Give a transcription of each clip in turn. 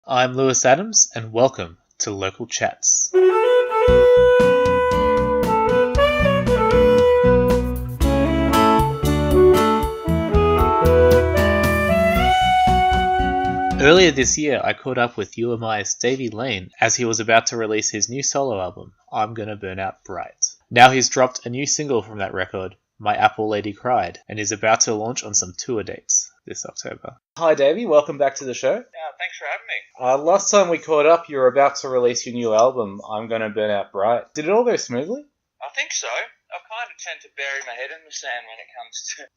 I'm Lewis Adams, and welcome to Local Chats. Earlier this year, I caught up with UMI's Davey Lane as he was about to release his new solo album, I'm Gonna Burn Out Bright. Now he's dropped a new single from that record, My Apple Lady Cried, and is about to launch on some tour dates this October. Hi Davey, welcome back to the show. Thanks for having me. Last time we caught up, you were about to release your new album, I'm Gonna Burn Out Bright. Did it all go smoothly? I think so. I kind of tend to bury my head in the sand when it comes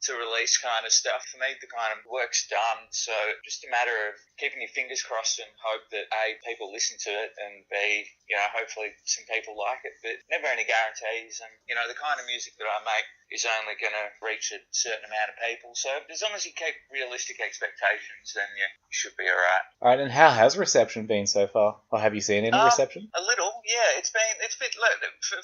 to release kind of stuff. For me, the kind of work's done, so just a matter of keeping your fingers crossed and hope that A, people listen to it, and B, hopefully some people like it, but never any guarantees. And, the kind of music that I make is only going to reach a certain amount of people, so as long as you keep realistic expectations, then you should be alright. Alright, and how has reception been so far? Or have you seen any reception? A little, yeah. It's been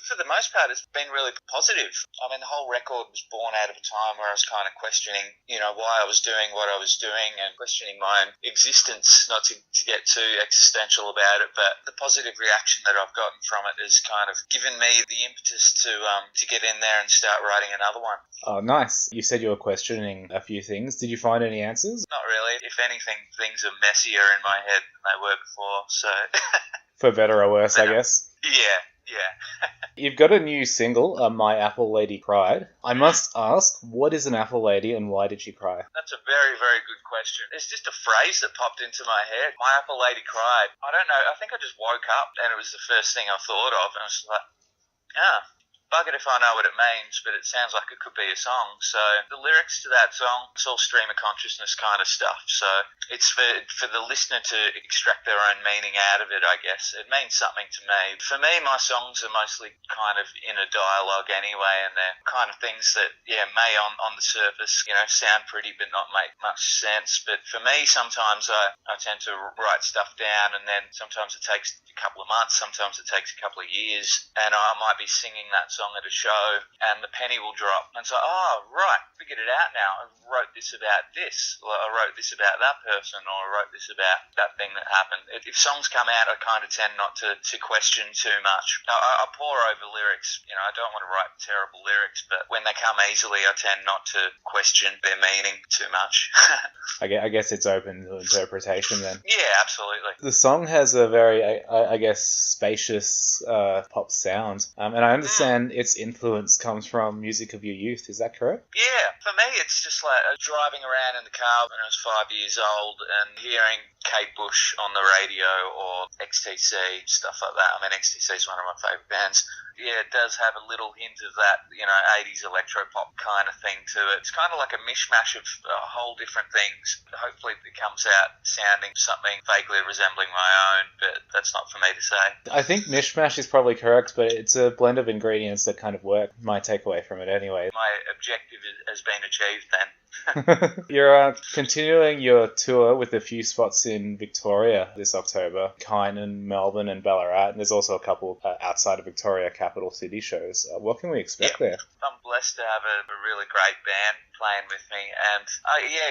for the most part, it's been really positive. I mean, the whole record was born out of a time where I was kind of questioning, why I was doing what I was doing and questioning my own existence, not to get too existential about it, but the positive reaction that I've gotten from it has kind of given me the impetus to get in there and start writing another one. Oh, nice. You said you were questioning a few things. Did you find any answers? Not really. If anything, things are messier in my head than they were before, so... For better or worse, I guess. Yeah. You've got a new single, My Apple Lady Cried. I must ask, what is an apple lady and why did she cry? That's a very, very good question. It's just a phrase that popped into my head. My apple lady cried. I don't know. I think I just woke up and it was the first thing I thought of. And I was like, buggered if I know what it means, but it sounds like it could be a song. So the lyrics to that song, it's all stream of consciousness kind of stuff. So it's for the listener to extract their own meaning out of it, I guess. It means something to me. For me, my songs are mostly kind of in a dialogue anyway, and they're kind of things that, may on the surface, sound pretty but not make much sense. But for me, sometimes I tend to write stuff down, and then sometimes it takes a couple of months, sometimes it takes a couple of years, and I might be singing that song at a show and the penny will drop and it's like, oh right, figured it out now. I wrote this about this, or I wrote this about that person, or I wrote this about that thing that happened. If songs come out, I kind of tend not to question too much. I pore over lyrics. I don't want to write terrible lyrics, but when they come easily, I tend not to question their meaning too much. I guess it's open to interpretation then. Yeah, absolutely. The song has a very, I guess, spacious pop sound, and I understand its influence comes from music of your youth. Is that correct? Yeah, for me it's just like driving around in the car when I was 5 years old and hearing Kate Bush on the radio or XTC, stuff like that. I mean, XTC is one of my favourite bands. Yeah, it does have a little hint of that, 80s electro-pop kind of thing to it. It's kind of like a mishmash of a whole different things. Hopefully it comes out sounding something vaguely resembling my own, but that's not for me to say. I think mishmash is probably correct, but it's a blend of ingredients that kind of work. My takeaway from it anyway. My objective has been achieved then. You're continuing your tour with a few spots in Victoria this October, Kynan, Melbourne and Ballarat, and there's also a couple outside of Victoria capital city shows. What can we expect there? I'm blessed to have a really great band playing with me, and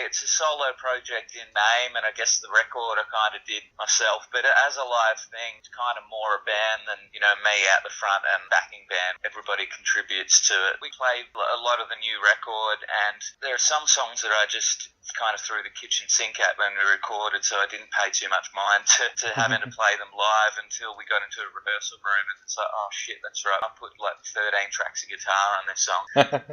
it's a solo project in name, and I guess the record I kind of did myself, but as a live thing, it's kind of more a band than me out the front and backing band. Everybody contributes to it. We played a lot of the new record, and there are some songs that I just kind of threw the kitchen sink at when we recorded, so I didn't pay too much mind to having to play them live until we got into a rehearsal room, and it's like, oh shit, that's right, I put like 13 tracks of guitar on this song.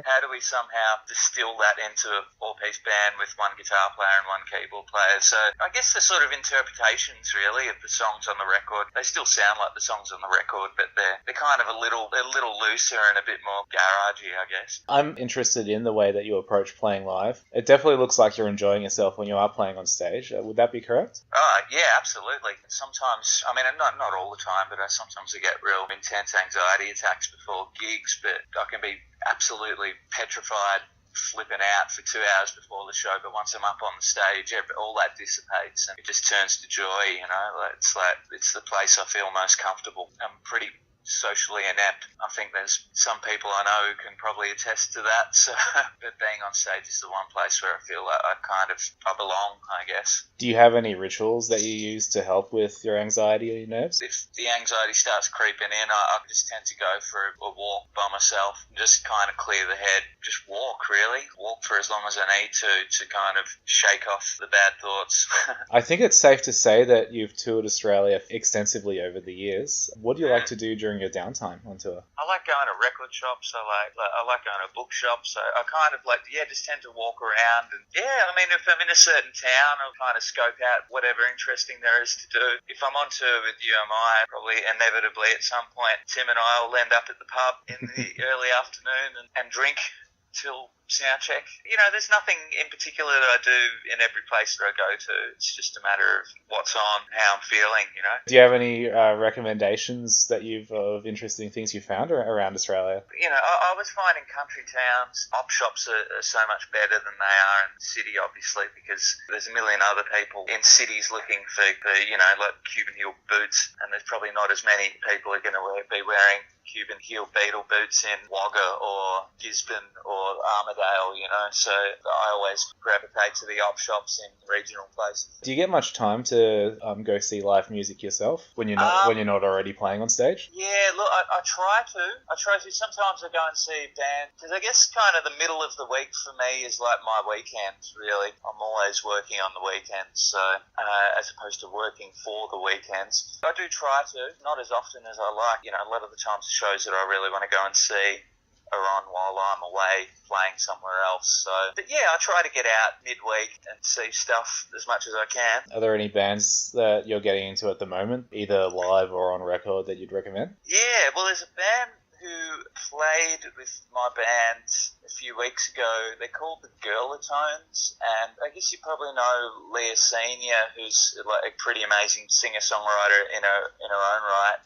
How do we somehow distill that into a four-piece band with one guitar player and one keyboard player? So I guess the sort of interpretations really of the songs on the record, they still sound like the songs on the record, but they're kind of a little looser and a bit more garagey, I guess. I'm interested in the way that you approach playing live. It definitely looks like you're enjoying yourself when you are playing on stage. Would that be correct? Yeah, absolutely. Sometimes, I mean, not all the time, but sometimes I get real intense anxiety attacks before gigs, but I can be absolutely petrified, flipping out for 2 hours before the show, but once I'm up on the stage, all that dissipates and it just turns to joy, It's the place I feel most comfortable. I'm pretty socially inept. I think there's some people I know who can probably attest to that. So, but being on stage is the one place where I feel like I belong, I guess. Do you have any rituals that you use to help with your anxiety or your nerves? If the anxiety starts creeping in, I just tend to go for a walk by myself, just kind of clear the head. Just walk, really. Walk for as long as I need to kind of shake off the bad thoughts. I think it's safe to say that you've toured Australia extensively over the years. What do you like to do during your downtime on tour? I like going to record shops. I like going to bookshops. So I kind of just tend to walk around. And I mean, if I'm in a certain town, I'll kind of scope out whatever interesting there is to do. If I'm on tour with UMI, probably inevitably at some point, Tim and I will end up at the pub in the early afternoon and drink till sound check. There's nothing in particular that I do in every place that I go to. It's just a matter of what's on, how I'm feeling, Do you have any recommendations that of interesting things you found around Australia? I was finding country towns, op shops are so much better than they are in the city, obviously, because there's a million other people in cities looking for like Cuban heel boots, and there's probably not as many people are going to be wearing Cuban heel beetle boots in Wagga or Gisborne or Armidale, so I always gravitate to the op shops in regional places. Do you get much time to go see live music yourself when you're not already playing on stage? Yeah, look, I try to. Sometimes I go and see a band, because I guess kind of the middle of the week for me is like my weekends, really. I'm always working on the weekends, so as opposed to working for the weekends. I do try to, not as often as I like. A lot of the times shows that I really want to go and see are on while I'm away playing somewhere else. But I try to get out midweek and see stuff as much as I can. Are there any bands that you're getting into at the moment, either live or on record, that you'd recommend? Yeah, well, there's a band who played with my band a few weeks ago. They're called the Girlatones, and I guess you probably know Leah Senior, who's like a pretty amazing singer-songwriter in her own right.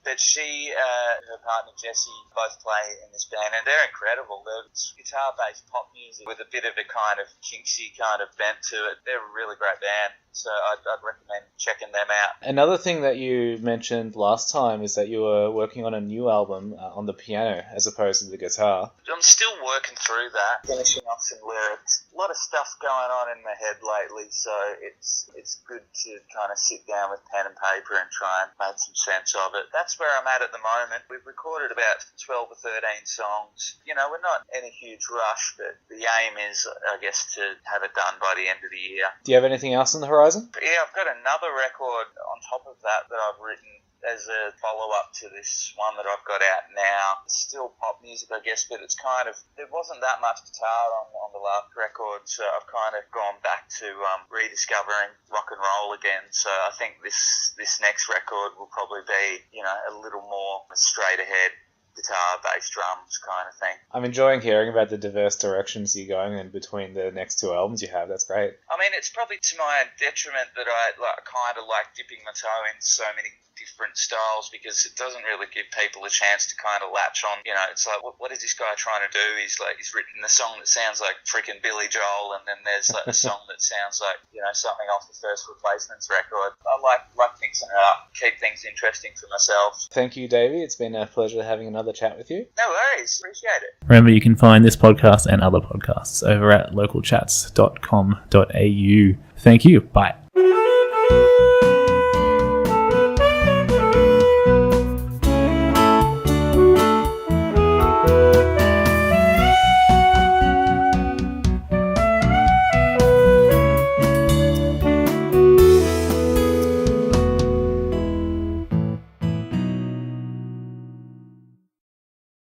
But she, her partner Jessie, both play in this band, and they're incredible. They're guitar-based pop music with a bit of a kind of kinksy kind of bent to it. They're a really great band, so I'd recommend checking them out. Another thing that you mentioned last time is that you were working on a new album on the piano as opposed to the guitar. I'm still working through that, finishing off some lyrics. A lot of stuff going on in my head lately, so it's good to kind of sit down with pen and paper and try and make some sense of it. That's where I'm at the moment. We've recorded about 12 or 13 songs. We're not in a huge rush, but the aim is, I guess, to have it done by the end of the year. Do you have anything else on the horizon? Yeah, I've got another record on top of that I've written as a follow-up to this one that I've got out now. It's still pop music, I guess, but it's kind of, there wasn't that much guitar on the last record, so I've kind of gone back to rediscovering rock and roll again. So I think this next record will probably be, a little more straight ahead guitar, bass, drums kind of thing. I'm enjoying hearing about the diverse directions you're going in between the next two albums you have. That's great. I mean, it's probably to my detriment that I kind of like dipping my toe into so many different styles, because it doesn't really give people a chance to kind of latch on. It's like, what is this guy trying to do? He's written a song that sounds like freaking Billy Joel, and then there's like a song that sounds like, something off the First Replacements record. I like mixing it up, keep things interesting for myself. Thank you, Davey. It's been a pleasure having another chat with you. No worries. Appreciate it. Remember, you can find this podcast and other podcasts over at localchats.com.au. Thank you. Bye.